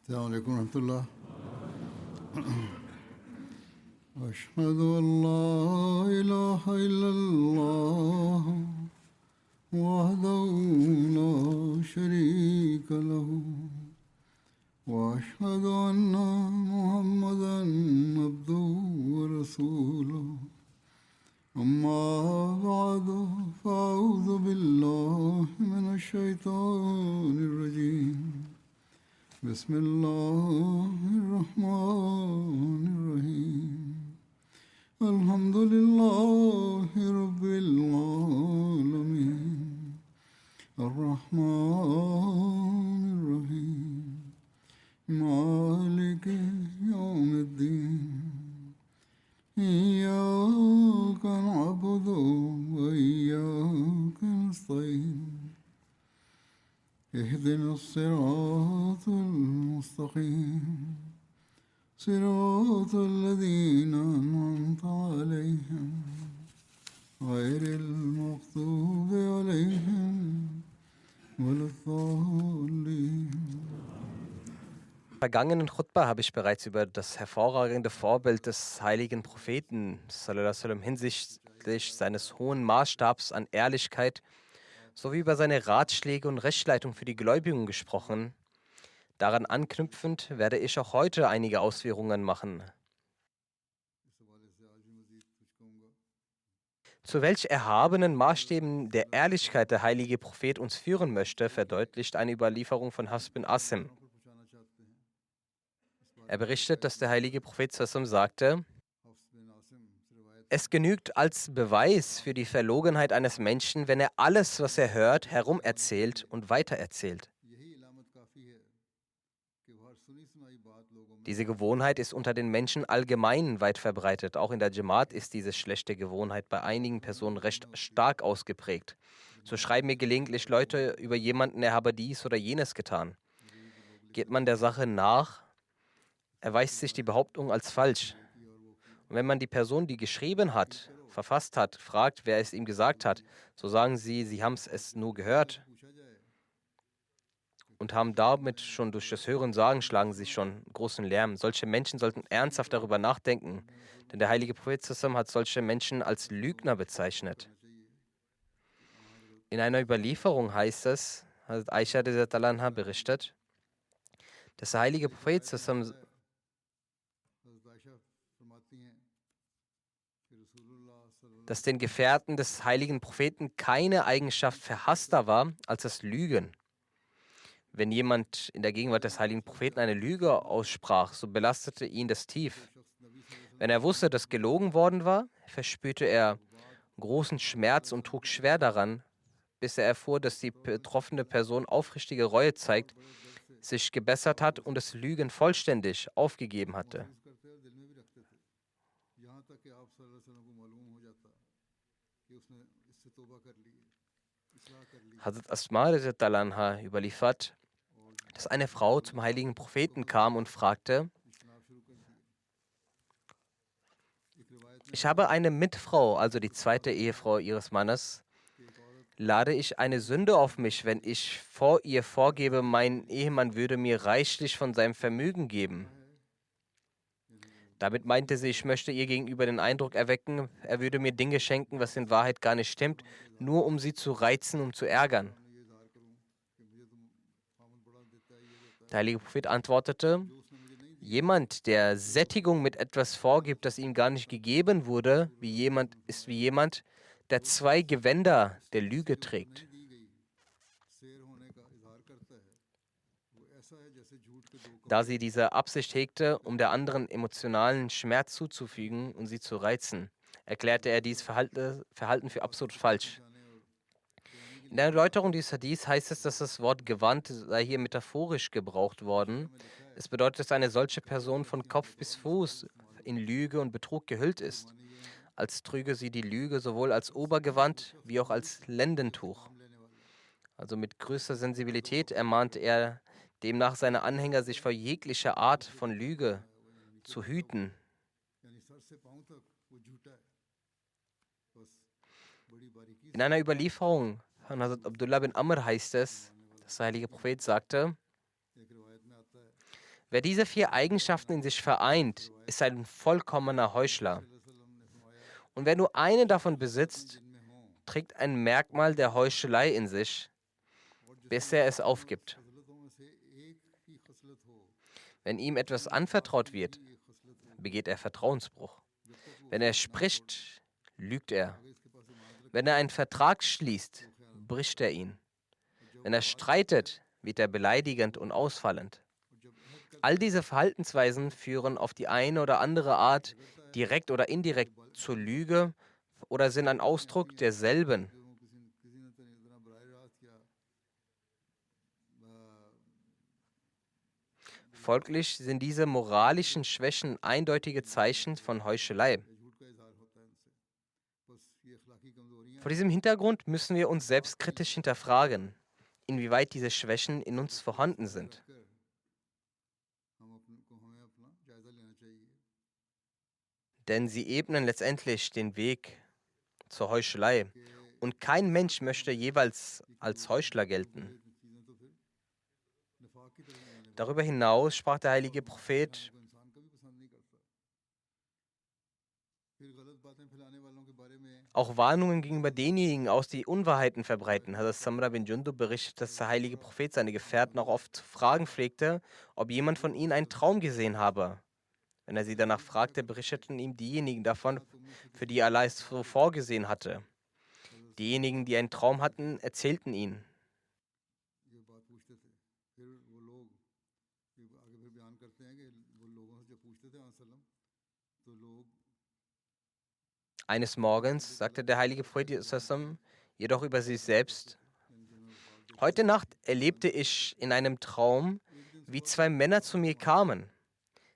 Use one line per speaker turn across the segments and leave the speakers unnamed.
السلام عليكم ورحمة الله. أشهد أن لا إله إلا الله وحده لا شريك له وأشهد أن محمدا عبده ورسوله أما بعد فأعوذ بالله من الشيطان الرجيم بسم الله الرحمن الرحيم الحمد لله رب العالمين الرحمن الرحيم مالك يوم الدين إياك نعبد وإياك نستعين اهدنا الصراط المستقيم صراط الذين أنعمت عليهم غير المغضوب عليهم ولا الضالين.
Vergangenen Chutba habe ich bereits über das hervorragende Vorbild des heiligen Propheten sallallahu alaihi wasallam hinsichtlich seines hohen Maßstabs an Ehrlichkeit sowie über seine Ratschläge und Rechtsleitung für die Gläubigen gesprochen. Daran anknüpfend werde ich auch heute einige Ausführungen machen. Zu welch erhabenen Maßstäben der Ehrlichkeit der heilige Prophet uns führen möchte, verdeutlicht eine Überlieferung von Hafs bin Asim. Er berichtet, dass der heilige Prophet sallallahu sagte: Es genügt als Beweis für die Verlogenheit eines Menschen, wenn er alles, was er hört, herumerzählt und weitererzählt. Diese Gewohnheit ist unter den Menschen allgemein weit verbreitet. Auch in der Jamaat ist diese schlechte Gewohnheit bei einigen Personen recht stark ausgeprägt. So schreiben mir gelegentlich Leute über jemanden, er habe dies oder jenes getan. Geht man der Sache nach, erweist sich die Behauptung als falsch. Und wenn man die Person, die geschrieben hat, verfasst hat, fragt, wer es ihm gesagt hat, so sagen sie haben es nur gehört und haben damit schon durch das Hören Sagen schlagen sie schon großen Lärm. Solche Menschen sollten ernsthaft darüber nachdenken, denn der heilige Prophet sallallahu hat solche Menschen als Lügner bezeichnet. In einer Überlieferung heißt es, Hazrat Aisha radhiyallahu anha berichtet, dass der heilige Prophet sallallahu dass den Gefährten des heiligen Propheten keine Eigenschaft verhasster war als das Lügen. Wenn jemand in der Gegenwart des heiligen Propheten eine Lüge aussprach, so belastete ihn das tief. Wenn er wusste, dass gelogen worden war, verspürte er großen Schmerz und trug schwer daran, bis er erfuhr, dass die betroffene Person aufrichtige Reue zeigt, sich gebessert hat und das Lügen vollständig aufgegeben hatte. Hazrat Asma radhiyallahu anha überliefert, dass eine Frau zum heiligen Propheten kam und fragte: Ich habe eine Mitfrau, also die zweite Ehefrau ihres Mannes. Lade ich eine Sünde auf mich, wenn ich vor ihr vorgebe, mein Ehemann würde mir reichlich von seinem Vermögen geben? Damit meinte sie, ich möchte ihr gegenüber den Eindruck erwecken, er würde mir Dinge schenken, was in Wahrheit gar nicht stimmt, nur um sie zu reizen, um zu ärgern. Der heilige Prophet antwortete: Jemand, der Sättigung mit etwas vorgibt, das ihm gar nicht gegeben wurde, ist wie jemand, der zwei Gewänder der Lüge trägt. Da sie diese Absicht hegte, um der anderen emotionalen Schmerz zuzufügen und sie zu reizen, erklärte er dieses Verhalten für absolut falsch. In der Erläuterung dieses Hadiths heißt es, dass das Wort Gewand sei hier metaphorisch gebraucht worden. Es bedeutet, dass eine solche Person von Kopf bis Fuß in Lüge und Betrug gehüllt ist, als trüge sie die Lüge sowohl als Obergewand wie auch als Lendentuch. Also mit größter Sensibilität ermahnte er demnach seine Anhänger, sich vor jeglicher Art von Lüge zu hüten. In einer Überlieferung von Hazrat Abdullah bin Amr heißt es, dass der heilige Prophet sagte: Wer diese 4 Eigenschaften in sich vereint, ist ein vollkommener Heuchler. Und wer nur eine davon besitzt, trägt ein Merkmal der Heuchelei in sich, bis er es aufgibt. Wenn ihm etwas anvertraut wird, begeht er Vertrauensbruch. Wenn er spricht, lügt er. Wenn er einen Vertrag schließt, bricht er ihn. Wenn er streitet, wird er beleidigend und ausfallend. All diese Verhaltensweisen führen auf die eine oder andere Art, direkt oder indirekt, zur Lüge oder sind ein Ausdruck derselben. Folglich sind diese moralischen Schwächen eindeutige Zeichen von Heuchelei. Vor diesem Hintergrund müssen wir uns selbstkritisch hinterfragen, inwieweit diese Schwächen in uns vorhanden sind. Denn sie ebnen letztendlich den Weg zur Heuchelei. Und kein Mensch möchte jeweils als Heuchler gelten. Darüber hinaus sprach der heilige Prophet: Auch Warnungen gegenüber denjenigen aus, die Unwahrheiten verbreiten. Hazrat Samra bin Jundub berichtet, dass der heilige Prophet seine Gefährten auch oft zu fragen pflegte, ob jemand von ihnen einen Traum gesehen habe. Wenn er sie danach fragte, berichteten ihm diejenigen davon, für die Allah es so vorgesehen hatte. Diejenigen, die einen Traum hatten, erzählten ihn. Eines Morgens sagte der heilige Prophet jedoch über sich selbst: Heute Nacht erlebte ich in einem Traum, wie 2 Männer zu mir kamen.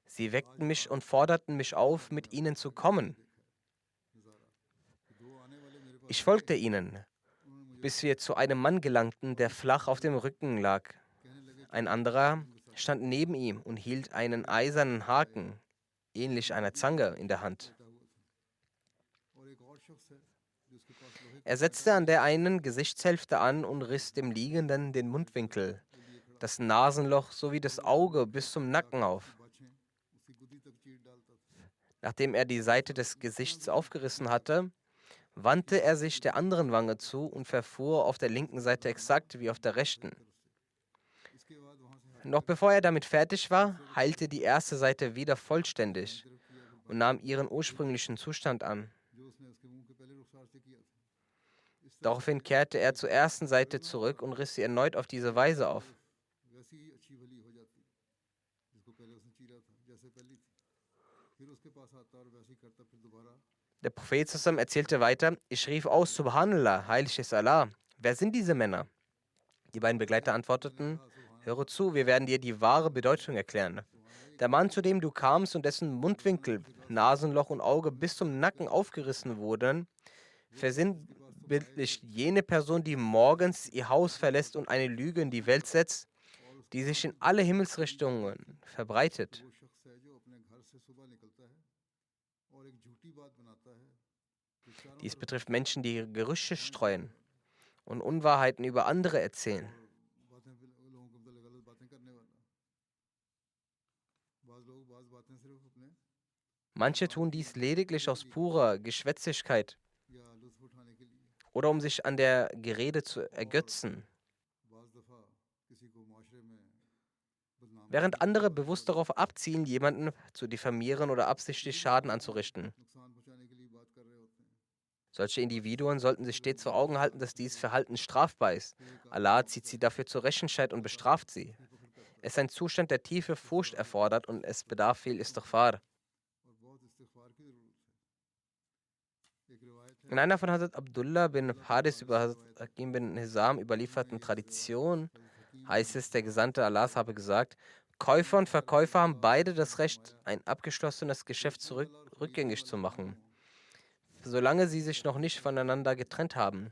Sie weckten mich und forderten mich auf, mit ihnen zu kommen. Ich folgte ihnen, bis wir zu einem Mann gelangten, der flach auf dem Rücken lag. Ein anderer stand neben ihm und hielt einen eisernen Haken, ähnlich einer Zange, in der Hand. Er setzte an der einen Gesichtshälfte an und riss dem Liegenden den Mundwinkel, das Nasenloch sowie das Auge bis zum Nacken auf. Nachdem er die Seite des Gesichts aufgerissen hatte, wandte er sich der anderen Wange zu und verfuhr auf der linken Seite exakt wie auf der rechten. Noch bevor er damit fertig war, heilte die erste Seite wieder vollständig und nahm ihren ursprünglichen Zustand an. Daraufhin kehrte er zur ersten Seite zurück und riss sie erneut auf diese Weise auf. Der Prophet erzählte weiter: Ich rief aus: Subhanallah, heilig ist Allah. Wer sind diese Männer? Die beiden Begleiter antworteten: Höre zu, wir werden dir die wahre Bedeutung erklären. Der Mann, zu dem du kamst und dessen Mundwinkel, Nasenloch und Auge bis zum Nacken aufgerissen wurden, versinnbildlicht jene Person, die morgens ihr Haus verlässt und eine Lüge in die Welt setzt, die sich in alle Himmelsrichtungen verbreitet. Dies betrifft Menschen, die Gerüchte streuen und Unwahrheiten über andere erzählen. Manche tun dies lediglich aus purer Geschwätzigkeit oder um sich an der Gerede zu ergötzen, während andere bewusst darauf abzielen, jemanden zu diffamieren oder absichtlich Schaden anzurichten. Solche Individuen sollten sich stets vor Augen halten, dass dieses Verhalten strafbar ist. Allah zieht sie dafür zur Rechenschaft und bestraft sie. Es ist ein Zustand, der tiefe Furcht erfordert und es bedarf viel Istighfar. In einer von Hazrat Abdullah bin Haris über Hazrat Hakim bin Hizam überlieferten Tradition heißt es, der Gesandte Allahs habe gesagt: Käufer und Verkäufer haben beide das Recht, ein abgeschlossenes Geschäft rückgängig zu machen, solange sie sich noch nicht voneinander getrennt haben.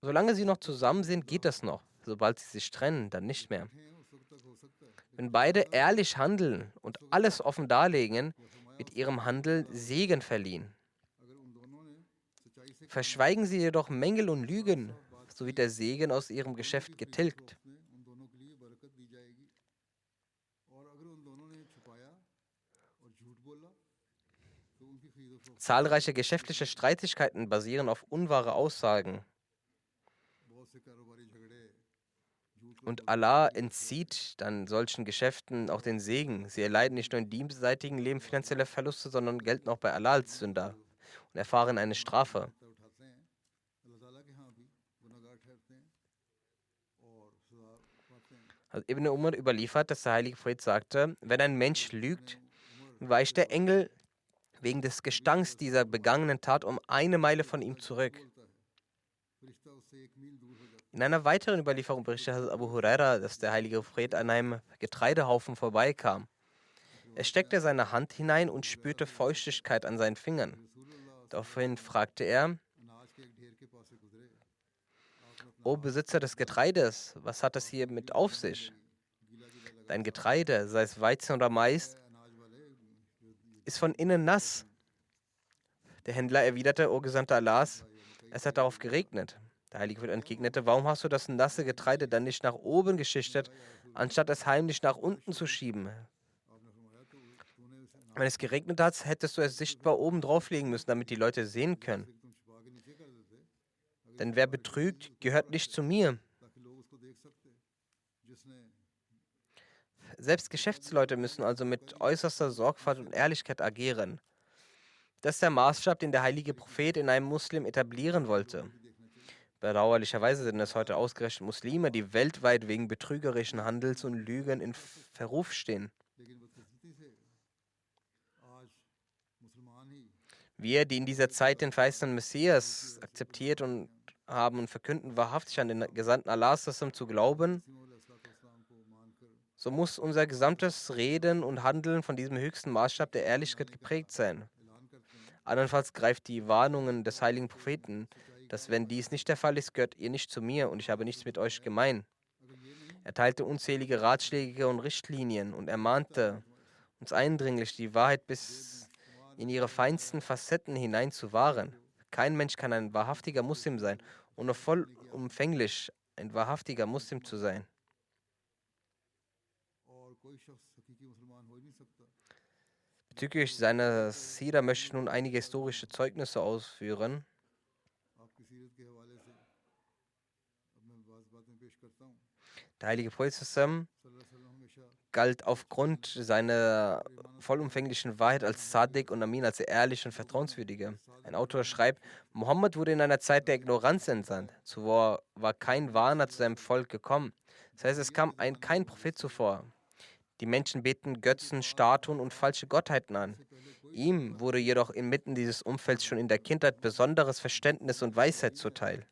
Solange sie noch zusammen sind, geht das noch. Sobald sie sich trennen, dann nicht mehr. Wenn beide ehrlich handeln und alles offen darlegen, wird ihrem Handel Segen verliehen. Verschweigen sie jedoch Mängel und Lügen, so wird der Segen aus ihrem Geschäft getilgt. Zahlreiche geschäftliche Streitigkeiten basieren auf unwahre Aussagen. Und Allah entzieht dann solchen Geschäften auch den Segen. Sie erleiden nicht nur in diesseitigen Leben finanzielle Verluste, sondern gelten auch bei Allah als Sünder und erfahren eine Strafe. Also Ibn Umar überliefert, dass der heilige Prophet sagte, wenn ein Mensch lügt, weicht der Engel wegen des Gestanks dieser begangenen Tat um 1 Meile von ihm zurück. In einer weiteren Überlieferung berichtet Hazrat Abu Huraira, dass der heilige Prophet an einem Getreidehaufen vorbeikam. Er steckte seine Hand hinein und spürte Feuchtigkeit an seinen Fingern. Daraufhin fragte er, O Besitzer des Getreides, was hat es hier mit auf sich? Dein Getreide, sei es Weizen oder Mais, ist von innen nass. Der Händler erwiderte, O Gesandter Allahs, es hat darauf geregnet. Der Heilige Prophet entgegnete, warum hast du das nasse Getreide dann nicht nach oben geschichtet, anstatt es heimlich nach unten zu schieben? Wenn es geregnet hat, hättest du es sichtbar oben drauflegen müssen, damit die Leute sehen können. Denn wer betrügt, gehört nicht zu mir. Selbst Geschäftsleute müssen also mit äußerster Sorgfalt und Ehrlichkeit agieren. Das ist der Maßstab, den der heilige Prophet in einem Muslim etablieren wollte. Bedauerlicherweise sind es heute ausgerechnet Muslime, die weltweit wegen betrügerischen Handels und Lügen in Verruf stehen. Wir, die in dieser Zeit den verheißenen Messias akzeptiert und haben und verkünden wahrhaftig an den Gesandten Allahs zu glauben, so muss unser gesamtes Reden und Handeln von diesem höchsten Maßstab der Ehrlichkeit geprägt sein. Andernfalls greift die Warnungen des heiligen Propheten, dass wenn dies nicht der Fall ist, gehört ihr nicht zu mir und ich habe nichts mit euch gemein. Er teilte unzählige Ratschläge und Richtlinien und ermahnte uns eindringlich, die Wahrheit bis in ihre feinsten Facetten hinein zu wahren. Kein Mensch kann ein wahrhaftiger Muslim sein, ohne vollumfänglich ein wahrhaftiger Muslim zu sein. Bezüglich seiner Sira möchte ich nun einige historische Zeugnisse ausführen. Der heilige Prophet galt aufgrund seiner vollumfänglichen Wahrheit als Sadiq und Amin als ehrlich und vertrauenswürdiger. Ein Autor schreibt, Mohammed wurde in einer Zeit der Ignoranz entsandt. Zuvor war kein Warner zu seinem Volk gekommen. Das heißt, es kam kein Prophet zuvor. Die Menschen beten Götzen, Statuen und falsche Gottheiten an. Ihm wurde jedoch inmitten dieses Umfelds schon in der Kindheit besonderes Verständnis und Weisheit zuteil.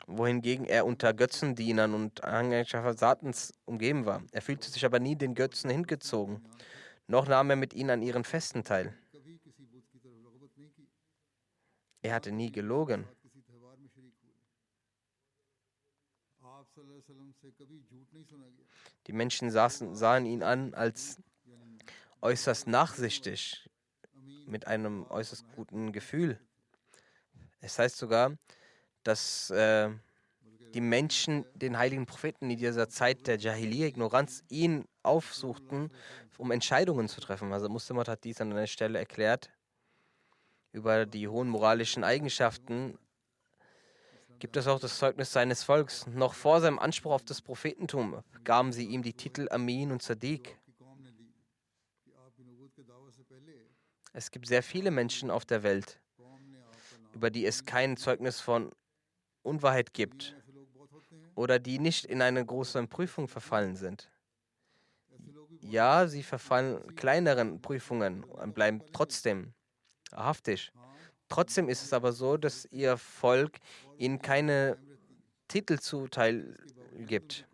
Wohingegen er unter Götzendienern und Anhängerschaft Satans umgeben war. Er fühlte sich aber nie den Götzen hingezogen, noch nahm er mit ihnen an ihren Festen teil. Er hatte nie gelogen. Die Menschen sahen ihn an als äußerst nachsichtig, mit einem äußerst guten Gefühl. Es heißt sogar, dass die Menschen den heiligen Propheten in dieser Zeit der Jahiliya-Ignoranz ihn aufsuchten, um Entscheidungen zu treffen. Also Muslim hat dies an einer Stelle erklärt. Über die hohen moralischen Eigenschaften gibt es auch das Zeugnis seines Volks. Noch vor seinem Anspruch auf das Prophetentum gaben sie ihm die Titel Amin und Sadiq. Es gibt sehr viele Menschen auf der Welt, über die es kein Zeugnis von Unwahrheit gibt oder die nicht in eine große Prüfung verfallen sind. Ja, sie verfallen kleineren Prüfungen und bleiben trotzdem wahrhaftig. Trotzdem ist es aber so, dass ihr Volk ihnen keine Titel zuteil gibt.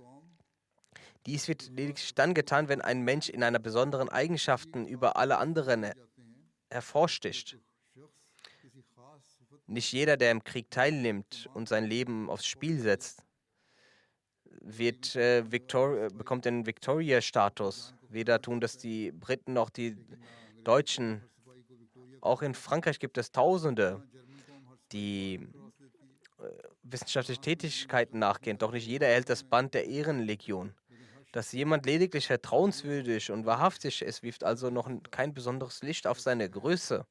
Dies wird lediglich dann getan, wenn ein Mensch in einer besonderen Eigenschaften über alle anderen hervorsticht. Nicht jeder, der im Krieg teilnimmt und sein Leben aufs Spiel setzt, bekommt den Victoria-Status. Weder tun das die Briten noch die Deutschen. Auch in Frankreich gibt es Tausende, die wissenschaftliche Tätigkeiten nachgehen. Doch nicht jeder erhält das Band der Ehrenlegion. Dass jemand lediglich vertrauenswürdig und wahrhaftig ist, wirft also noch kein besonderes Licht auf seine Größe.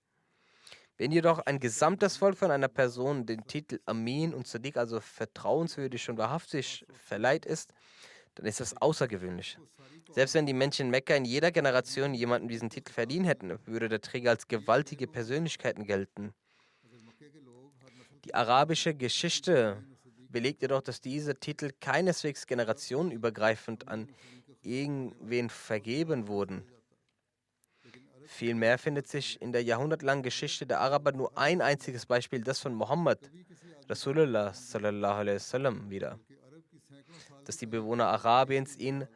Wenn jedoch ein gesamtes Volk von einer Person den Titel Amin und Sadiq, also vertrauenswürdig und wahrhaftig, verleiht ist, dann ist das außergewöhnlich. Selbst wenn die Menschen in Mekka in jeder Generation jemanden diesen Titel verdient hätten, würde der Träger als gewaltige Persönlichkeiten gelten. Die arabische Geschichte belegt jedoch, dass diese Titel keineswegs generationenübergreifend an irgendwen vergeben wurden. Vielmehr findet sich in der jahrhundertlangen Geschichte der Araber nur ein einziges Beispiel, das von Muhammad, Rasulullah sallallahu alaihi wasallam, wieder, dass die Bewohner Arabiens ihn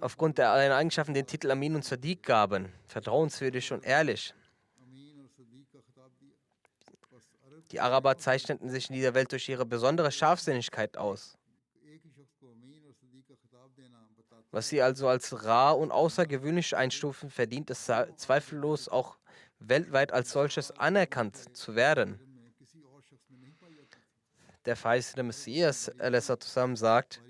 aufgrund der Eigenschaften den Titel Amin und Sadiq gaben, vertrauenswürdig und ehrlich. Die Araber zeichneten sich in dieser Welt durch ihre besondere Scharfsinnigkeit aus. Was sie also als rar und außergewöhnlich einstufen, verdient es zweifellos auch weltweit als solches anerkannt zu werden. Der verheißene Messias a.s. sagt,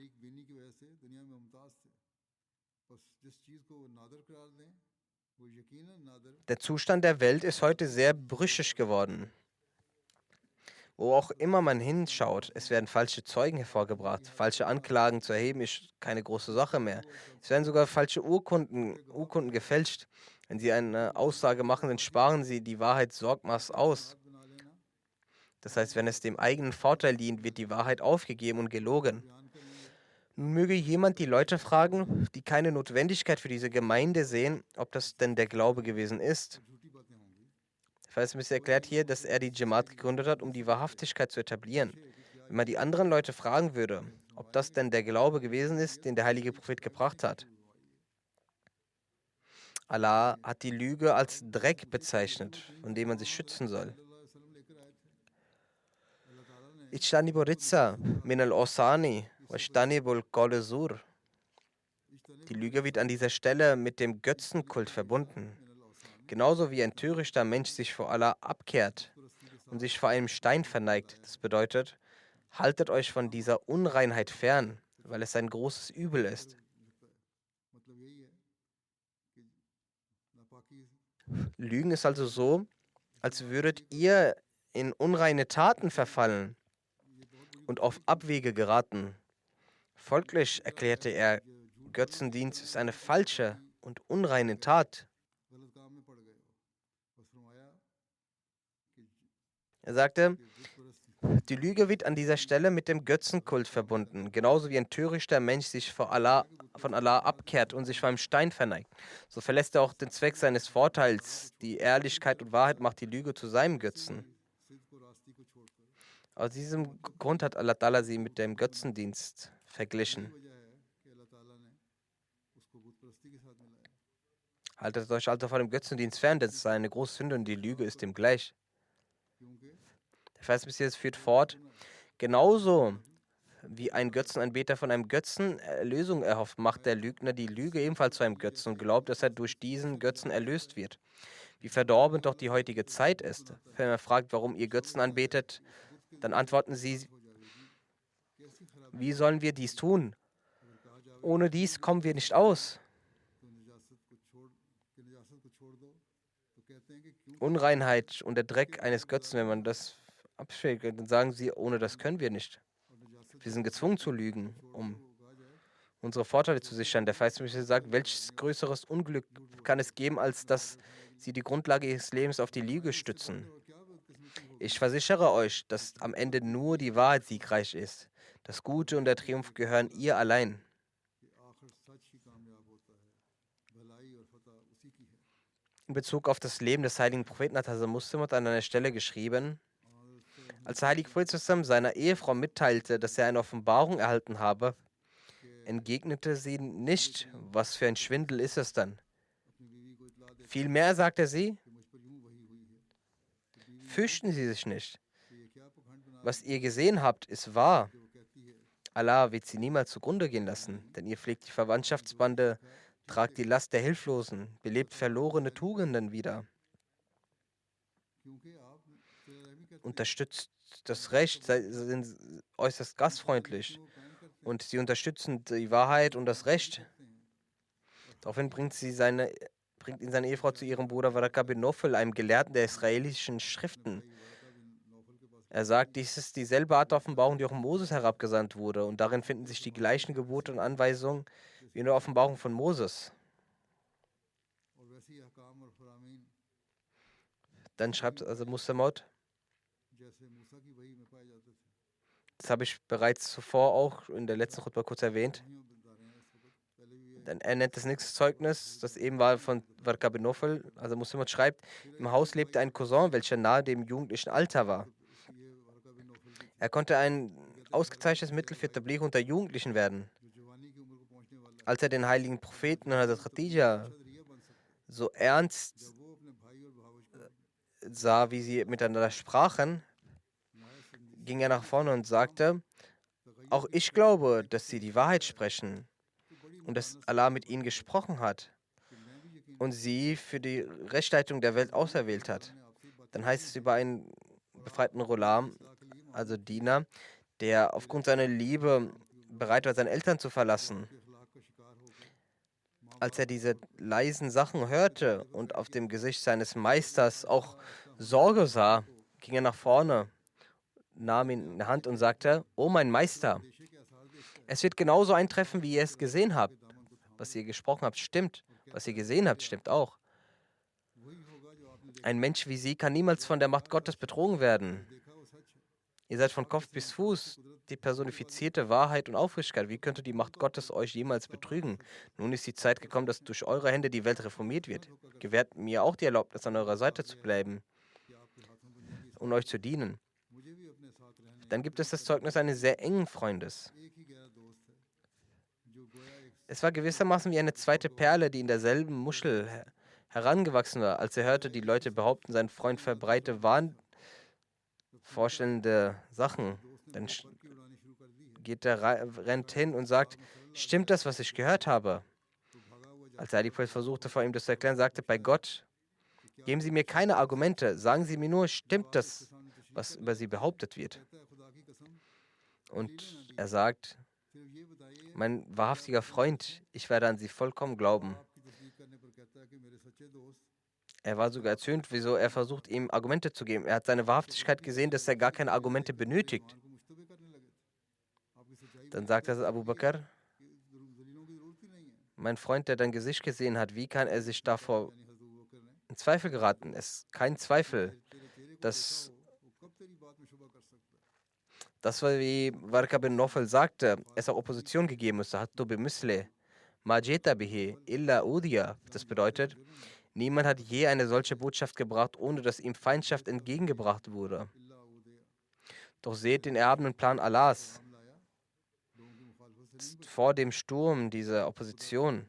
der Zustand der Welt ist heute sehr brüchig geworden. Wo auch immer man hinschaut, es werden falsche Zeugen hervorgebracht. Falsche Anklagen zu erheben ist keine große Sache mehr. Es werden sogar falsche Urkunden gefälscht. Wenn Sie eine Aussage machen, dann sparen Sie die Wahrheit sorgmaß aus. Das heißt, wenn es dem eigenen Vorteil dient, wird die Wahrheit aufgegeben und gelogen. Nun möge jemand die Leute fragen, die keine Notwendigkeit für diese Gemeinde sehen, ob das denn der Glaube gewesen ist. Der Messias erklärt hier, dass er die Jamaat gegründet hat, um die Wahrhaftigkeit zu etablieren. Wenn man die anderen Leute fragen würde, ob das denn der Glaube gewesen ist, den der heilige Prophet gebracht hat. Allah hat die Lüge als Dreck bezeichnet, von dem man sich schützen soll. Ijtanibu Ritza min al-Osani wajtanibul Qawla Zur. Die Lüge wird an dieser Stelle mit dem Götzenkult verbunden. Genauso wie ein törichter Mensch sich vor Allah abkehrt und sich vor einem Stein verneigt. Das bedeutet, haltet euch von dieser Unreinheit fern, weil es ein großes Übel ist. Lügen ist also so, als würdet ihr in unreine Taten verfallen und auf Abwege geraten. Folglich erklärte er, Götzendienst ist eine falsche und unreine Tat. Er sagte, die Lüge wird an dieser Stelle mit dem Götzenkult verbunden, genauso wie ein törichter Mensch sich von Allah abkehrt und sich vor einem Stein verneigt. So verlässt er auch den Zweck seines Vorteils. Die Ehrlichkeit und Wahrheit macht die Lüge zu seinem Götzen. Aus diesem Grund hat Allah Ta'ala sie mit dem Götzendienst verglichen. Haltet euch also von dem Götzendienst fern, denn es sei eine große Sünde und die Lüge ist ihm gleich. Der Vers bis jetzt führt fort, genauso wie ein Götzenanbeter von einem Götzen Erlösung erhofft, macht der Lügner die Lüge ebenfalls zu einem Götzen und glaubt, dass er durch diesen Götzen erlöst wird. Wie verdorben doch die heutige Zeit ist. Wenn man fragt, warum ihr Götzen anbetet, dann antworten sie, wie sollen wir dies tun? Ohne dies kommen wir nicht aus. Unreinheit und der Dreck eines Götzen, wenn man das abschlägt, dann sagen sie, ohne das können wir nicht. Wir sind gezwungen zu lügen, um unsere Vorteile zu sichern. Der Verheißungsmissionar sagt, welches größeres Unglück kann es geben, als dass sie die Grundlage ihres Lebens auf die Lüge stützen. Ich versichere euch, dass am Ende nur die Wahrheit siegreich ist. Das Gute und der Triumph gehören ihr allein. In Bezug auf das Leben des heiligen Propheten hat Hazrat Muslim an einer Stelle geschrieben, als der heilige Prophet seiner Ehefrau mitteilte, dass er eine Offenbarung erhalten habe, entgegnete sie nicht, was für ein Schwindel ist es dann. Vielmehr sagte sie, fürchten Sie sich nicht. Was ihr gesehen habt, ist wahr. Allah wird sie niemals zugrunde gehen lassen, denn ihr pflegt die Verwandtschaftsbande, tragt die Last der Hilflosen, belebt verlorene Tugenden wieder, unterstützt das Recht, sind äußerst gastfreundlich und sie unterstützen die Wahrheit und das Recht. Daraufhin bringt ihn seine Ehefrau zu ihrem Bruder Waraka bin Nofel, einem Gelehrten der israelischen Schriften. Er sagt, dies ist dieselbe Art der Offenbarung, die auch Moses herabgesandt wurde, und darin finden sich die gleichen Gebote und Anweisungen wie in der Offenbarung von Moses. Dann schreibt also Muslimot, das habe ich bereits zuvor auch in der letzten Khutbah kurz erwähnt. Denn er nennt das nächste Zeugnis, das eben war von Warqa bin Nofel. Also Muslimot schreibt, im Haus lebte ein Cousin, welcher nahe dem jugendlichen Alter war. Er konnte ein ausgezeichnetes Mittel für Tabligh unter Jugendlichen werden. Als er den heiligen Propheten und Hazrat Khadija so ernst sah, wie sie miteinander sprachen, ging er nach vorne und sagte, auch ich glaube, dass sie die Wahrheit sprechen und dass Allah mit ihnen gesprochen hat und sie für die Rechtsleitung der Welt auserwählt hat. Dann heißt es über einen befreiten Ghulam, also Diener, der aufgrund seiner Liebe bereit war, seine Eltern zu verlassen. Als er diese leisen Sachen hörte und auf dem Gesicht seines Meisters auch Sorge sah, ging er nach vorne, nahm ihn in die Hand und sagte, oh mein Meister, es wird genauso eintreffen, wie ihr es gesehen habt. Was ihr gesprochen habt, stimmt. Was ihr gesehen habt, stimmt auch. Ein Mensch wie Sie kann niemals von der Macht Gottes betrogen werden. Ihr seid von Kopf bis Fuß die personifizierte Wahrheit und Aufrichtigkeit. Wie könnte die Macht Gottes euch jemals betrügen? Nun ist die Zeit gekommen, dass durch eure Hände die Welt reformiert wird. Gewährt mir auch die Erlaubnis, an eurer Seite zu bleiben und euch zu dienen. Dann gibt es das Zeugnis eines sehr engen Freundes. Es war gewissermaßen wie eine zweite Perle, die in derselben Muschel herangewachsen war. Als er hörte, die Leute behaupten, sein Freund verbreite wahnvorstellende Sachen, dann rennt hin und sagt, stimmt das, was ich gehört habe? Als der Prophet versuchte, vor ihm das zu erklären, sagte, bei Gott, geben Sie mir keine Argumente, sagen Sie mir nur, stimmt das, was über Sie behauptet wird? Und er sagt, mein wahrhaftiger Freund, ich werde an Sie vollkommen glauben. Er war sogar erzürnt, wieso er versucht, ihm Argumente zu geben. Er hat seine Wahrhaftigkeit gesehen, dass er gar keine Argumente benötigt. Dann sagt er Abu Bakr, mein Freund, der dein Gesicht gesehen hat, wie kann er sich davor in Zweifel geraten? Es ist kein Zweifel, dass das war, wie Warqa bin Nofel sagte, es auch Opposition gegeben müsste. Hattu bimisle, majeta bihi, illa udia. Das bedeutet, niemand hat je eine solche Botschaft gebracht, ohne dass ihm Feindschaft entgegengebracht wurde. Doch seht den erhabenen Plan Allahs. Vor dem Sturm dieser Opposition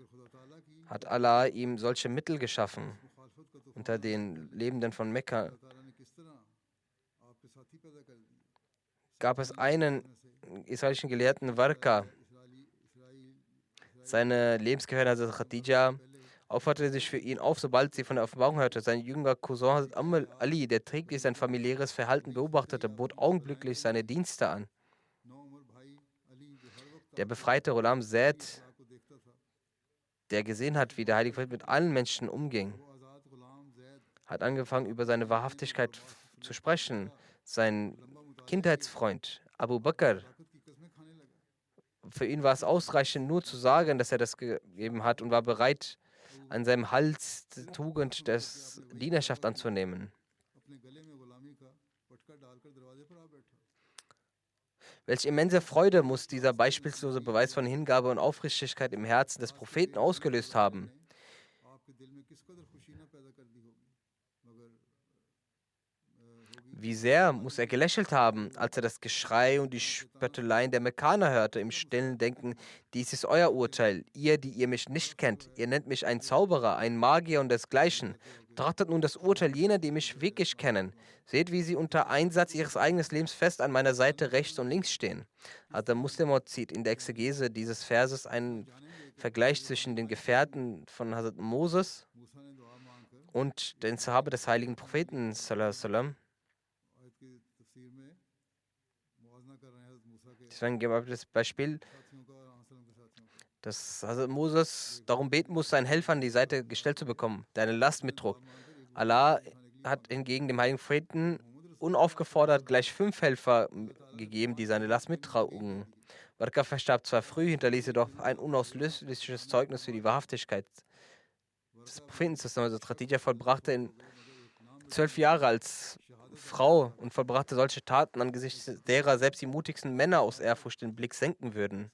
hat Allah ihm solche Mittel geschaffen. Unter den Lebenden von Mekka gab es einen israelischen Gelehrten, Warqa. Seine Lebensgefährtin Hazrat Khadija opferte sich für ihn auf, sobald sie von der Offenbarung hörte. Sein jüngerer Cousin Hazrat Ali, der täglich sein familiäres Verhalten beobachtete, bot augenblicklich seine Dienste an. Der befreite Ghulam Zaid, der gesehen hat, wie der Heilige Prophet mit allen Menschen umging, hat angefangen, über seine Wahrhaftigkeit zu sprechen. Sein Kindheitsfreund Abu Bakr, für ihn war es ausreichend, nur zu sagen, dass er das gegeben hat, und war bereit, an seinem Hals die Tugend des Dienerschaft anzunehmen. Welche immense Freude muss dieser beispiellose Beweis von Hingabe und Aufrichtigkeit im Herzen des Propheten ausgelöst haben? Wie sehr muss er gelächelt haben, als er das Geschrei und die Spötteleien der Mekkaner hörte, im stillen Denken, dies ist euer Urteil, ihr, die ihr mich nicht kennt, ihr nennt mich einen Zauberer, einen Magier und desgleichen. Betrachtet nun das Urteil jener, die mich wirklich kennen. Seht, wie sie unter Einsatz ihres eigenen Lebens fest an meiner Seite rechts und links stehen. Also Muslimot zieht in der Exegese dieses Verses einen Vergleich zwischen den Gefährten von Hazrat Moses und den Sahabe des heiligen Propheten sallallahu alaihi wasallam. Deswegen geben wir das Beispiel dass Moses darum beten muss, seinen Helfer an die Seite gestellt zu bekommen, der eine Last mittrug. Allah hat hingegen dem heiligen Propheten unaufgefordert gleich 5 Helfer gegeben, die seine Last mittrugen. Barka verstarb zwar früh, hinterließ jedoch ein unauslöschliches Zeugnis für die Wahrhaftigkeit des Propheten. Also Khadija vollbrachte in 12 Jahre als Frau und vollbrachte solche Taten angesichts derer selbst die mutigsten Männer aus Ehrfurcht den Blick senken würden.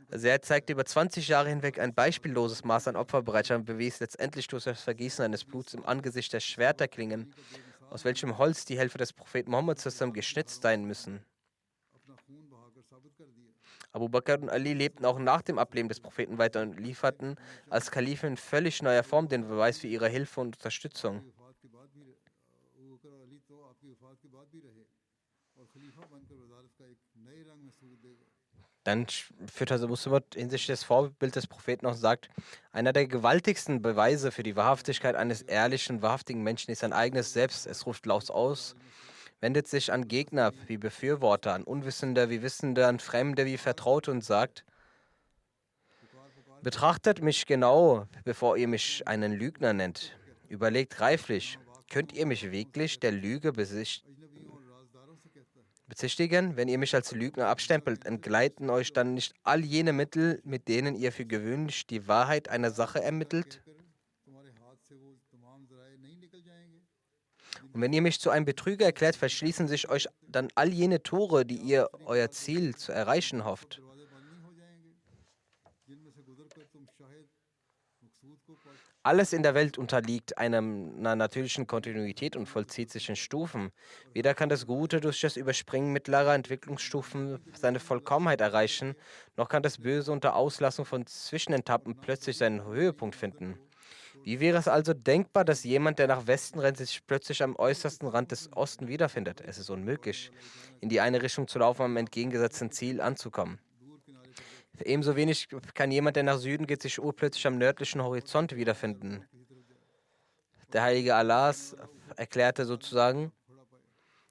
Also er zeigte über 20 Jahre hinweg ein beispielloses Maß an Opferbereitschaft und bewies letztendlich durch das Vergießen eines Bluts im Angesicht der Schwerterklingen, aus welchem Holz die Helfer des Propheten Mohammed zusammen geschnitzt sein müssen. Abu Bakr und Ali lebten auch nach dem Ableben des Propheten weiter und lieferten als Kalifen in völlig neuer Form den Beweis für ihre Hilfe und Unterstützung. Dann führt Muslim hinsichtlich des Vorbilds des Propheten auch und sagt, einer der gewaltigsten Beweise für die Wahrhaftigkeit eines ehrlichen, wahrhaftigen Menschen ist sein eigenes Selbst. Es ruft laut aus, wendet sich an Gegner wie Befürworter, an Unwissende wie Wissende, an Fremde wie Vertraute und sagt, betrachtet mich genau, bevor ihr mich einen Lügner nennt. Überlegt reiflich, könnt ihr mich wirklich der Lüge bezichtigen? Wenn ihr mich als Lügner abstempelt, entgleiten euch dann nicht all jene Mittel, mit denen ihr für gewöhnlich die Wahrheit einer Sache ermittelt? Und wenn ihr mich zu einem Betrüger erklärt, verschließen sich euch dann all jene Tore, die ihr euer Ziel zu erreichen hofft. Alles in der Welt unterliegt einer natürlichen Kontinuität und vollzieht sich in Stufen. Weder kann das Gute durch das Überspringen mittlerer Entwicklungsstufen seine Vollkommenheit erreichen, noch kann das Böse unter Auslassung von Zwischenetappen plötzlich seinen Höhepunkt finden. Wie wäre es also denkbar, dass jemand, der nach Westen rennt, sich plötzlich am äußersten Rand des Osten wiederfindet? Es ist unmöglich, in die eine Richtung zu laufen, am entgegengesetzten Ziel anzukommen. Ebenso wenig kann jemand, der nach Süden geht, sich urplötzlich am nördlichen Horizont wiederfinden. Der heilige Allah erklärte sozusagen,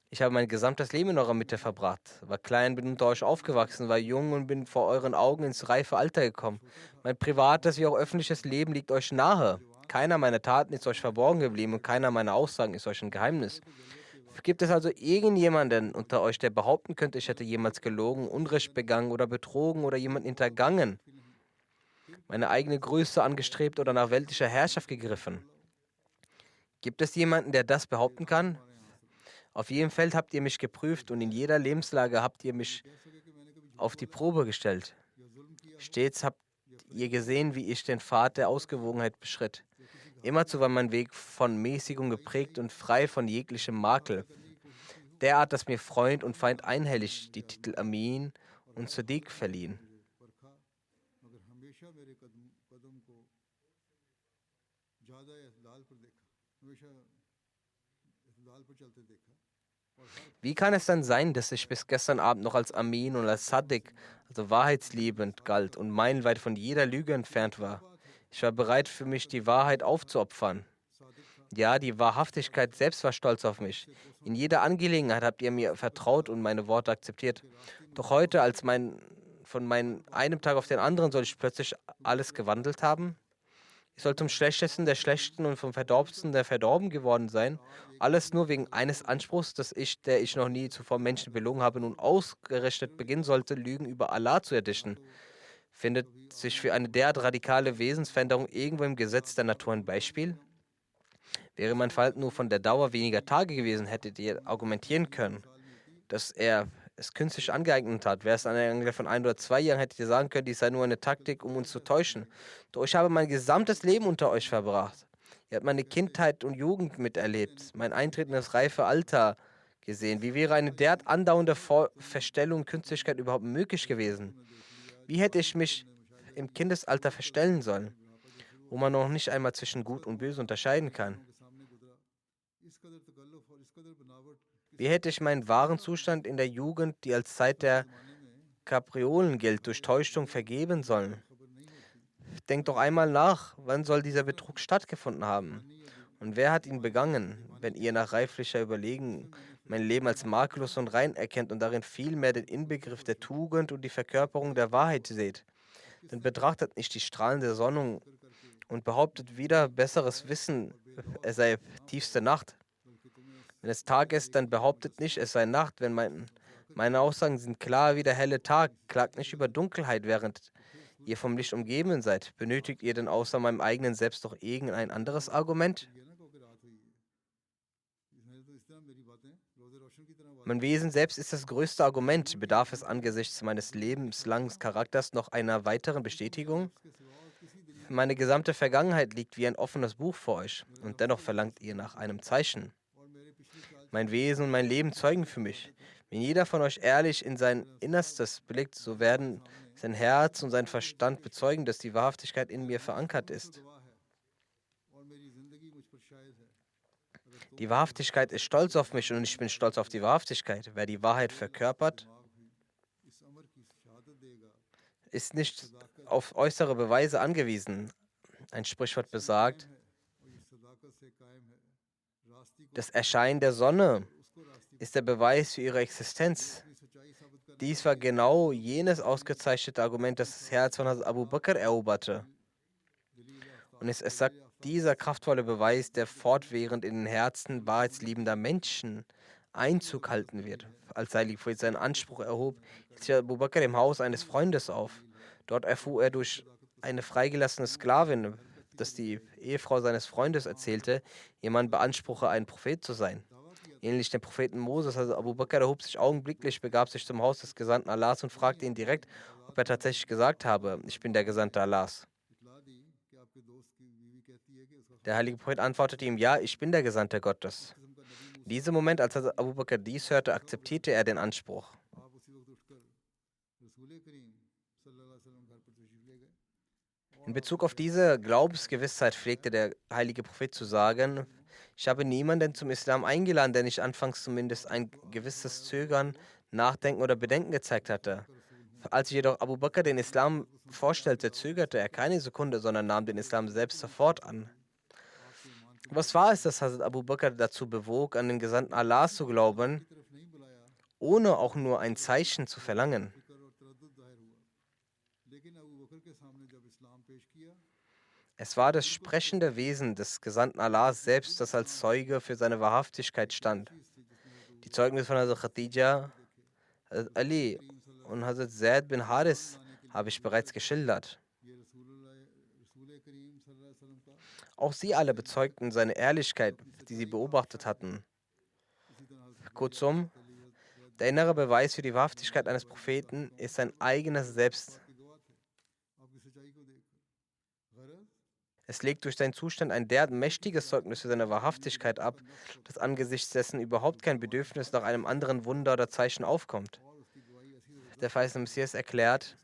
ich habe mein gesamtes Leben in eurer Mitte verbracht, war klein, bin unter euch aufgewachsen, war jung und bin vor euren Augen ins reife Alter gekommen. Mein privates wie auch öffentliches Leben liegt euch nahe. Keiner meiner Taten ist euch verborgen geblieben und keiner meiner Aussagen ist euch ein Geheimnis. Gibt es also irgendjemanden unter euch, der behaupten könnte, ich hätte jemals gelogen, Unrecht begangen oder betrogen oder jemanden hintergangen, meine eigene Größe angestrebt oder nach weltlicher Herrschaft gegriffen? Gibt es jemanden, der das behaupten kann? Auf jedem Feld habt ihr mich geprüft und in jeder Lebenslage habt ihr mich auf die Probe gestellt. Stets habt ihr gesehen, wie ich den Pfad der Ausgewogenheit beschritt. Immerzu war mein Weg von Mäßigung geprägt und frei von jeglichem Makel. Derart, dass mir Freund und Feind einhellig die Titel Amin und Sadiq verliehen. Wie kann es dann sein, dass ich bis gestern Abend noch als Amin und als Sadiq, also wahrheitsliebend, galt und meilenweit von jeder Lüge entfernt war? Ich war bereit, für mich die Wahrheit aufzuopfern. Ja, die Wahrhaftigkeit selbst war stolz auf mich. In jeder Angelegenheit habt ihr mir vertraut und meine Worte akzeptiert. Doch heute, von meinem einem Tag auf den anderen, soll ich plötzlich alles gewandelt haben? Ich soll zum Schlechtesten der Schlechten und vom Verdorbensten der Verdorben geworden sein. Alles nur wegen eines Anspruchs, der ich noch nie zuvor Menschen belogen habe, nun ausgerechnet beginnen sollte, Lügen über Allah zu erdichten. Findet sich für eine derart radikale Wesensveränderung irgendwo im Gesetz der Natur ein Beispiel? Wäre mein Verhalten nur von der Dauer weniger Tage gewesen, hättet ihr argumentieren können, dass er es künstlich angeeignet hat. Wäre es eine Angel von 1 oder 2 Jahren, hättet ihr sagen können, dies sei nur eine Taktik, um uns zu täuschen. Doch ich habe mein gesamtes Leben unter euch verbracht. Ihr habt meine Kindheit und Jugend miterlebt, mein Eintritt in das reife Alter gesehen. Wie wäre eine derart andauernde Verstellung und Künstlichkeit überhaupt möglich gewesen? Wie hätte ich mich im Kindesalter verstellen sollen, wo man noch nicht einmal zwischen Gut und Böse unterscheiden kann? Wie hätte ich meinen wahren Zustand in der Jugend, die als Zeit der Kapriolen gilt, durch Täuschung vergeben sollen? Denkt doch einmal nach, wann soll dieser Betrug stattgefunden haben? Und wer hat ihn begangen, wenn ihr nach reiflicher Überlegung mein Leben als makellos und rein erkennt und darin vielmehr den Inbegriff der Tugend und die Verkörperung der Wahrheit seht? Denn betrachtet nicht die Strahlen der Sonne und behauptet wieder besseres Wissen, es sei tiefste Nacht. Wenn es Tag ist, dann behauptet nicht, es sei Nacht. Meine Aussagen sind klar wie der helle Tag. Klagt nicht über Dunkelheit, während ihr vom Licht umgeben seid. Benötigt ihr denn außer meinem eigenen Selbst noch irgendein anderes Argument? Mein Wesen selbst ist das größte Argument. Bedarf es angesichts meines lebenslangen Charakters noch einer weiteren Bestätigung? Meine gesamte Vergangenheit liegt wie ein offenes Buch vor euch, und dennoch verlangt ihr nach einem Zeichen. Mein Wesen und mein Leben zeugen für mich. Wenn jeder von euch ehrlich in sein Innerstes blickt, so werden sein Herz und sein Verstand bezeugen, dass die Wahrhaftigkeit in mir verankert ist. Die Wahrhaftigkeit ist stolz auf mich und ich bin stolz auf die Wahrhaftigkeit. Wer die Wahrheit verkörpert, ist nicht auf äußere Beweise angewiesen. Ein Sprichwort besagt, das Erscheinen der Sonne ist der Beweis für ihre Existenz. Dies war genau jenes ausgezeichnete Argument, das das Herz von Hazrat Abu Bakr eroberte. Und es sagt, dieser kraftvolle Beweis, der fortwährend in den Herzen wahrheitsliebender Menschen Einzug halten wird. Als Heilige Prophet seinen Anspruch erhob, hielt sich Abu Bakr im Haus eines Freundes auf. Dort erfuhr er durch eine freigelassene Sklavin, dass die Ehefrau seines Freundes erzählte, ihr Mann beanspruche, ein Prophet zu sein. Ähnlich dem Propheten Moses, also Abu Bakr erhob sich augenblicklich, begab sich zum Haus des Gesandten Allahs und fragte ihn direkt, ob er tatsächlich gesagt habe, ich bin der Gesandte Allahs. Der heilige Prophet antwortete ihm, ja, ich bin der Gesandte Gottes. In diesem Moment, als Abu Bakr dies hörte, akzeptierte er den Anspruch. In Bezug auf diese Glaubensgewissheit pflegte der heilige Prophet zu sagen, ich habe niemanden zum Islam eingeladen, der nicht anfangs zumindest ein gewisses Zögern, Nachdenken oder Bedenken gezeigt hatte. Als ich jedoch Abu Bakr den Islam vorstellte, zögerte er keine Sekunde, sondern nahm den Islam selbst sofort an. Was war es, das Hazrat Abu Bakr dazu bewog, an den Gesandten Allahs zu glauben, ohne auch nur ein Zeichen zu verlangen? Es war das sprechende Wesen des Gesandten Allahs selbst, das als Zeuge für seine Wahrhaftigkeit stand. Die Zeugnisse von Hazrat Khadija, Hazrat Ali und Hazrat Zaid bin Haris habe ich bereits geschildert. Auch sie alle bezeugten seine Ehrlichkeit, die sie beobachtet hatten. Kurzum, der innere Beweis für die Wahrhaftigkeit eines Propheten ist sein eigenes Selbst. Es legt durch seinen Zustand ein derart mächtiges Zeugnis für seine Wahrhaftigkeit ab, dass angesichts dessen überhaupt kein Bedürfnis nach einem anderen Wunder oder Zeichen aufkommt. Der verheißene Messias erklärt,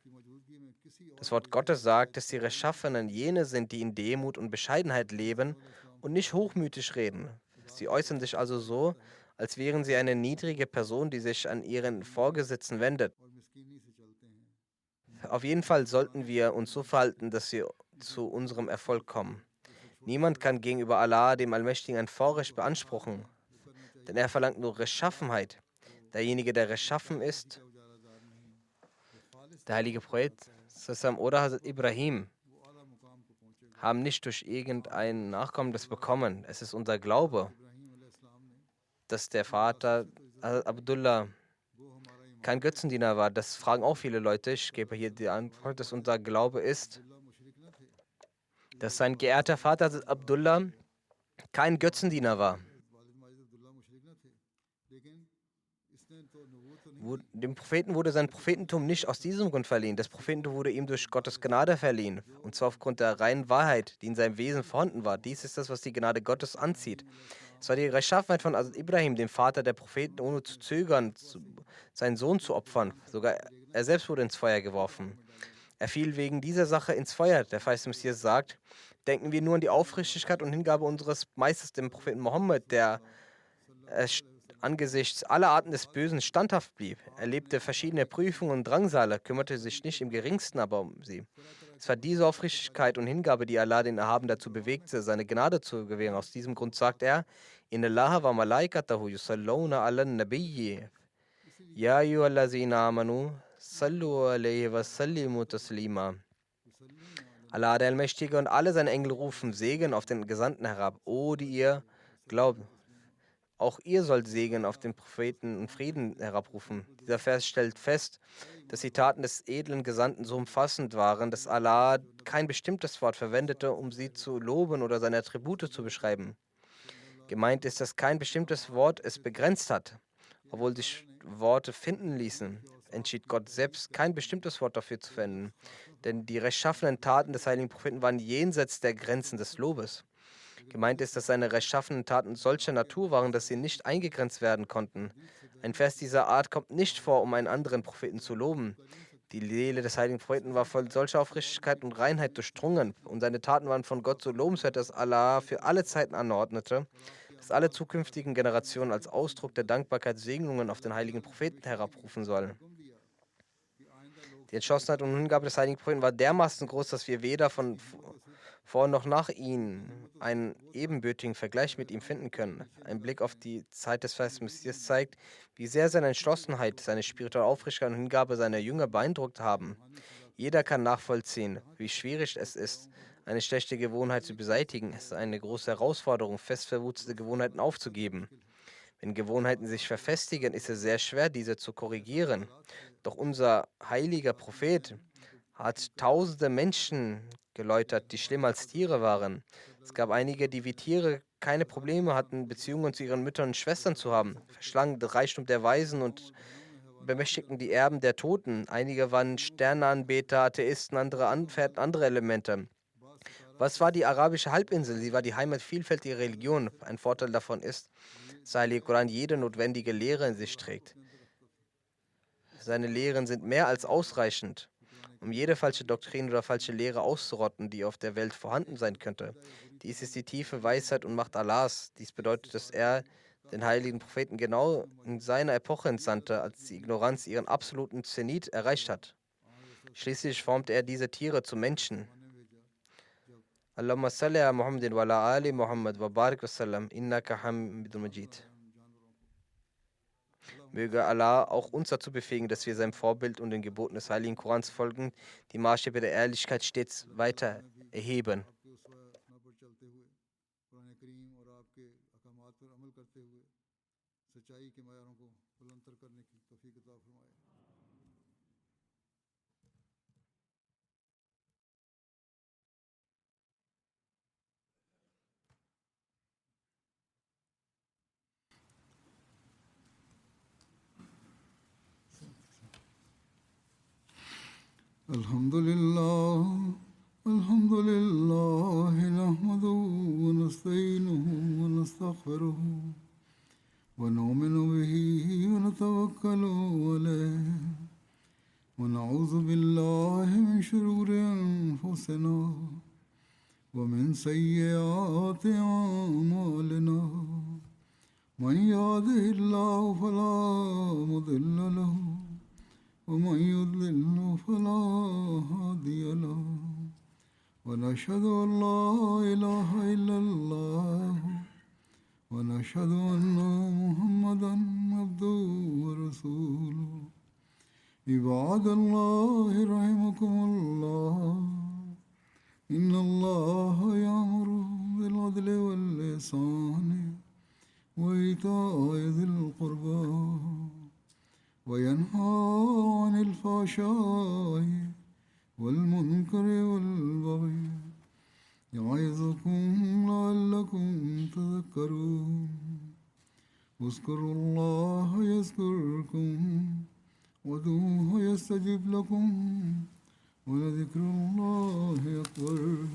das Wort Gottes sagt, dass die Rechtschaffenen jene sind, die in Demut und Bescheidenheit leben und nicht hochmütig reden. Sie äußern sich also so, als wären sie eine niedrige Person, die sich an ihren Vorgesetzten wendet. Auf jeden Fall sollten wir uns so verhalten, dass wir zu unserem Erfolg kommen. Niemand kann gegenüber Allah, dem Allmächtigen, ein Vorrecht beanspruchen, denn er verlangt nur Rechtschaffenheit. Derjenige, der rechtschaffen ist, der heilige Prophet oder Hazrat Ibrahim, haben nicht durch irgendein Nachkommen das bekommen. Es ist unser Glaube, dass der Vater Hazrat Abdullah kein Götzendiener war. Das fragen auch viele Leute. Ich gebe hier die Antwort, dass unser Glaube ist, dass sein geehrter Vater Hazrat Abdullah kein Götzendiener war. Dem Propheten wurde sein Prophetentum nicht aus diesem Grund verliehen. Das Prophetentum wurde ihm durch Gottes Gnade verliehen. Und zwar aufgrund der reinen Wahrheit, die in seinem Wesen vorhanden war. Dies ist das, was die Gnade Gottes anzieht. Es war die Rechtschaffenheit von Hazrat Ibrahim, dem Vater der Propheten, ohne zu zögern, seinen Sohn zu opfern. Sogar er selbst wurde ins Feuer geworfen. Er fiel wegen dieser Sache ins Feuer. Der verheißene Messias sagt, denken wir nur an die Aufrichtigkeit und Hingabe unseres Meisters, dem Propheten Mohammed, der angesichts aller Arten des Bösen standhaft blieb. Er erlebte verschiedene Prüfungen und Drangsale, kümmerte sich nicht im Geringsten aber um sie. Es war diese Aufrichtigkeit und Hingabe, die Allah den Erhaben dazu bewegte, seine Gnade zu gewähren. Aus diesem Grund sagt er, Inna Allaha wa malaikatahu yusalluna ala nabiyyi. Ya ayyuhallazina amanu sallu alayhi wa sallimu taslima. Allah der Allmächtige und alle seine Engel rufen Segen auf den Gesandten herab. O, die ihr glaubt, auch ihr sollt Segen auf den Propheten und Frieden herabrufen. Dieser Vers stellt fest, dass die Taten des edlen Gesandten so umfassend waren, dass Allah kein bestimmtes Wort verwendete, um sie zu loben oder seine Attribute zu beschreiben. Gemeint ist, dass kein bestimmtes Wort es begrenzt hat. Obwohl sich Worte finden ließen, entschied Gott selbst, kein bestimmtes Wort dafür zu verwenden. Denn die rechtschaffenen Taten des heiligen Propheten waren jenseits der Grenzen des Lobes. Gemeint ist, dass seine rechtschaffenen Taten solcher Natur waren, dass sie nicht eingegrenzt werden konnten. Ein Vers dieser Art kommt nicht vor, um einen anderen Propheten zu loben. Die Seele des heiligen Propheten war voll solcher Aufrichtigkeit und Reinheit durchdrungen, und seine Taten waren von Gott so lobenswert, dass Allah für alle Zeiten anordnete, dass alle zukünftigen Generationen als Ausdruck der Dankbarkeit Segnungen auf den heiligen Propheten herabrufen sollen. Die Entschlossenheit und Hingabe des heiligen Propheten war dermaßen groß, dass wir weder von vor noch nach ihm einen ebenbürtigen Vergleich mit ihm finden können. Ein Blick auf die Zeit des Messias zeigt, wie sehr seine Entschlossenheit, seine spirituelle Aufrichtigkeit und Hingabe seiner Jünger beeindruckt haben. Jeder kann nachvollziehen, wie schwierig es ist, eine schlechte Gewohnheit zu beseitigen. Es ist eine große Herausforderung, fest verwurzelte Gewohnheiten aufzugeben. Wenn Gewohnheiten sich verfestigen, ist es sehr schwer, diese zu korrigieren. Doch unser heiliger Prophet hat tausende Menschen geläutert, die schlimmer als Tiere waren. Es gab einige, die wie Tiere keine Probleme hatten, Beziehungen zu ihren Müttern und Schwestern zu haben, verschlangen den Reichtum der Weisen und bemächtigten die Erben der Toten. Einige waren Sternenanbeter, Atheisten, andere anfährten andere Elemente. Was war die arabische Halbinsel? Sie war die Heimat vielfältiger Religionen. Ein Vorteil davon ist, dass der Heilige Koran jede notwendige Lehre in sich trägt. Seine Lehren sind mehr als ausreichend, um jede falsche Doktrin oder falsche Lehre auszurotten, die auf der Welt vorhanden sein könnte. Dies ist die tiefe Weisheit und Macht Allahs. Dies bedeutet, dass er den heiligen Propheten genau in seiner Epoche entsandte, als die Ignoranz ihren absoluten Zenit erreicht hat. Schließlich formte er diese Tiere zu Menschen. Allahumma salli ala Muhammadin wa ala ali Muhammad wa barik wa sallam, innaka hamidun majid. Möge Allah auch uns dazu befähigen, dass wir seinem Vorbild und den Geboten des Heiligen Korans folgen, die Maßstäbe der Ehrlichkeit stets weiter erheben.
الحمد لله نحمده ونستعينه ونستغفره ونؤمن به ونتوكل عليه ونعوذ بالله من شرور أنفسنا ومن سيئات أعمالنا من يهده الله فلا مضل له ومن يضلل فلا هادي له ونشهد أن لا إله إلا الله ونشهد أن محمدا عبده ورسوله عباد الله رحمكم الله إن الله يأمر بالعدل والإحسان وإيتاء ذي القربى وينهى عن الفحشاء والمنكر والبغي يعظكم لعلكم تذكرون اذكروا الله يذكركم وادعوه يستجب لكم ولذكر الله أكبر